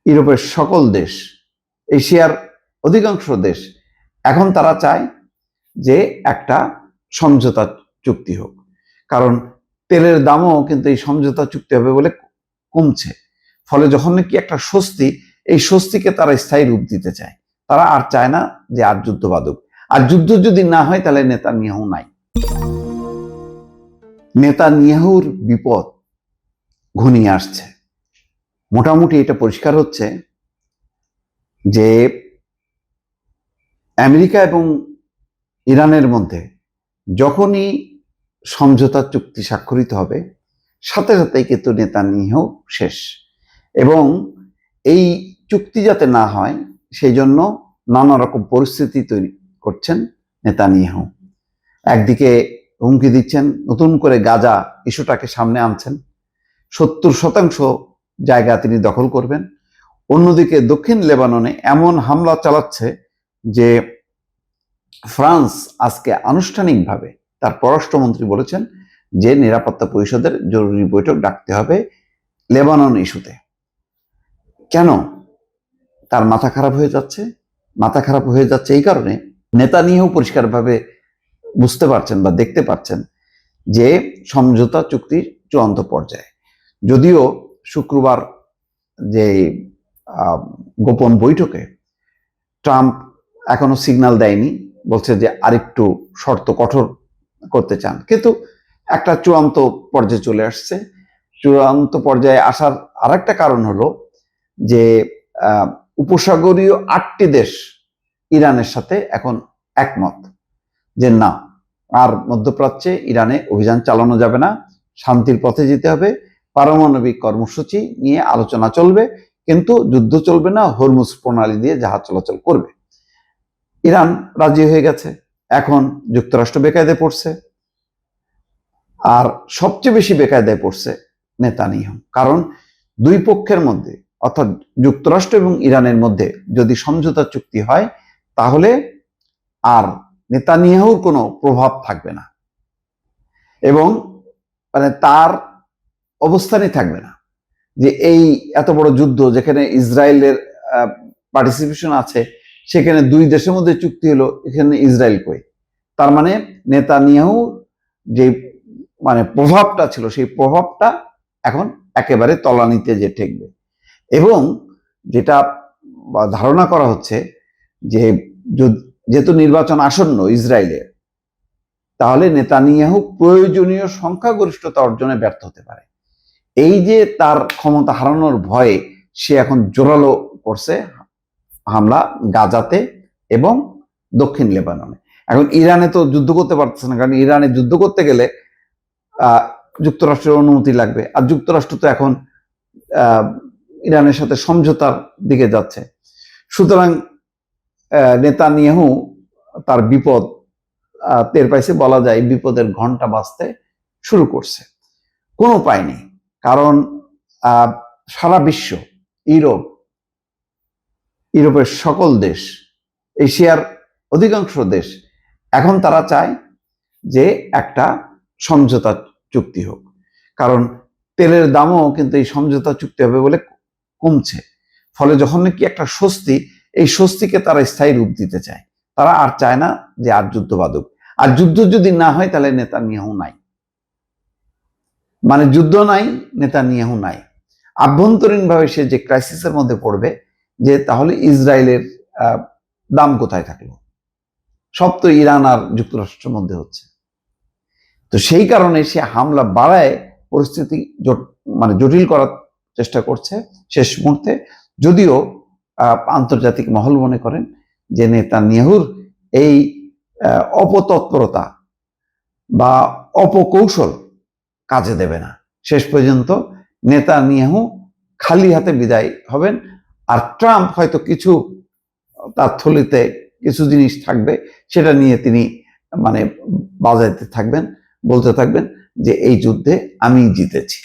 ইউরোপের সকল দেশ, এশিয়ার অধিকাংশ দেশ এখন তারা চায় যে একটা সমঝোতা চুক্তি হোক, কারণ তেলের দামও কিন্তু এই সমঝোতা চুক্তি হবে বলে কমছে। ফলে যখন নাকি একটা স্বস্তি, এই স্বস্তিকে তারা স্থায়ী রূপ দিতে চায়। তারা আর চায় না যে আর যুদ্ধ বাঁধুক। আর যুদ্ধ যদি না হয় তাহলে নেতানিয়াহু নাই। নেতানিয়াহুর বিপদ ঘনিয়ে আসছে। মোটামুটি এটা পরিষ্কার হচ্ছে যে আমেরিকা এবং ইরানের মধ্যে যখনই সমঝোতা চুক্তি স্বাক্ষরিত হবে, সাথে সাথেই কিন্তু নেতানিয়াহু শেষ। এবং এই চুক্তি যাতে না হয় সেই জন্য নানা রকম পরিস্থিতি তৈরি করছেন নেতানিয়াহু। একদিকে হুমকি দিচ্ছেন, নতুন করে গাজা ইস্যুটাকে সামনে আনছেন, 70% জায়গা তিনি দখল করবেন। অন্যদিকে দক্ষিণ লেবাননে এমন হামলা চালাচ্ছে যে ফ্রান্স আজকে আনুষ্ঠানিকভাবে তার পররাষ্ট্রমন্ত্রী বলেছেন যে নিরাপত্তা পরিষদের জরুরি বৈঠক ডাকতে হবে লেবানন ইস্যুতে। কেন? তার মাথা খারাপ হয়ে যাচ্ছে। মাথা খারাপ হয়ে যাচ্ছে এই কারণে, নেতানিয়াহু পরিষ্কারভাবে বুঝতে পারছেন বা দেখতে পাচ্ছেন যে সমঝোতা চুক্তির চূড়ান্ত পর্যায়ে। যদিও শুক্রবার যে গোপন বৈঠকে ট্রাম্প এখনো সিগন্যাল দেয়নি, বলছে যে আরেকটু শর্ত কঠোর করতে চান, কিন্তু একটা চূড়ান্ত পর্যায়ে চলে আসছে। চূড়ান্ত পর্যায়ে আসার আরেকটা কারণ হলো যে উপসাগরীয় 8টি দেশ ইরানের সাথে এখন একমত যে না, আর মধ্যপ্রাচ্যে ইরানে অভিযান চালানো যাবে না, শান্তির পথে যেতে হবে, পারমাণবিক কর্মসূচি নিয়ে আলোচনা চলবে, কিন্তু যুদ্ধ চলবে না, হরমুজ প্রণালী দিয়ে জাহাজ চলাচল করবে। ইরান রাজি হয়ে গেছে। এখন যুক্তরাষ্ট্র বেকায়দায় পড়ছে, আর সবচেয়ে বেশি বেকায়দায় পড়ছে নেতানিয়াহু। কারণ দুই পক্ষের মধ্যে, অর্থাৎ যুক্তরাষ্ট্র এবং ইরানের মধ্যে যদি সমঝোতা চুক্তি হয় তাহলে আর নেতানিয়াহুর কোনো প্রভাব থাকবে না এবং মানে তার অবস্থানই থাকবে না। যে এই এত বড় যুদ্ধ যেখানে ইসরায়েলের পার্টিসিপেশন আছে, সেখানে দুই দেশের মধ্যে চুক্তি হলো, এখানে ইসরায়েল কই? তার মানে নেতানিয়াহু যে মানে প্রভাবটা ছিল, সেই প্রভাবটা এখন একেবারে তলানিতে যে ঠেকবে। এবং যেটা ধারণা করা হচ্ছে যে যেহেতু নির্বাচন আসন্ন ইসরায়েলের, তাহলে নেতানিয়াহু প্রয়োজনীয় সংখ্যাগরিষ্ঠতা অর্জনে ব্যর্থ হতে পারে। এই যে তার ক্ষমতা হারানোর ভয়ে সে এখন জোরালো করছে হামলা গাজাতে এবং দক্ষিণ লেবাননে। এখন ইরানে তো যুদ্ধ করতে পারতেছে না, কারণ ইরানে যুদ্ধ করতে গেলে যুক্তরাষ্ট্রের অনুমতি লাগবে, আর যুক্তরাষ্ট্র তো এখন ইরানের সাথে সমঝোতার দিকে যাচ্ছে। সুতরাং নেতানিয়াহু তার বিপদ টের পাইছে, বলা যায় বিপদের ঘন্টা বাজতে শুরু করছে। কোনো উপায় নেই, কারণ সারা বিশ্ব, ইউরোপের সকল দেশ, এশিয়ার অধিকাংশ দেশ এখন তারা চায় যে একটা সমঝোতা চুক্তি হোক, কারণ তেলের দামও কিন্তু এই সমঝোতা চুক্তি হবে বলে কমছে। ফলে যখন নাকি একটা স্বস্তি, এই স্বস্তিকে তারা স্থায়ী রূপ দিতে চায়। তারা আর চায় না যে আর যুদ্ধ বাঁধুক। আর যুদ্ধ যদি না হয় তাহলে নেতানিয়াহু নাই, মানে যুদ্ধ নাই, নেতানিয়াহু নাই। আভ্যন্তরীণভাবে সে যে ক্রাইসিসের মধ্যে পড়বে, যে তাহলে ইসরায়েলের দাম কোথায় থাকলো? সব তো ইরান আর যুক্তরাষ্ট্রের মধ্যে হচ্ছে। তো সেই কারণে সে হামলা বাড়ায় পরিস্থিতি মানে জটিল করার চেষ্টা করছে শেষ মুহূর্তে। যদিও আন্তর্জাতিক মহল মনে করেন যে নেতানিয়াহুর এই অপতৎপরতা বা অপকৌশল কাজে দেবে না। শেষ পর্যন্ত নেতানিয়াহু খালি হাতে বিদায় হবেন, আর ট্রাম্প হয়তো কিছু তার থলিতে কিছু জিনিস থাকবে, সেটা নিয়ে তিনি মানে বাজাইতে থাকবেন, বলতে থাকবেন যে এই যুদ্ধে আমি জিতেছি।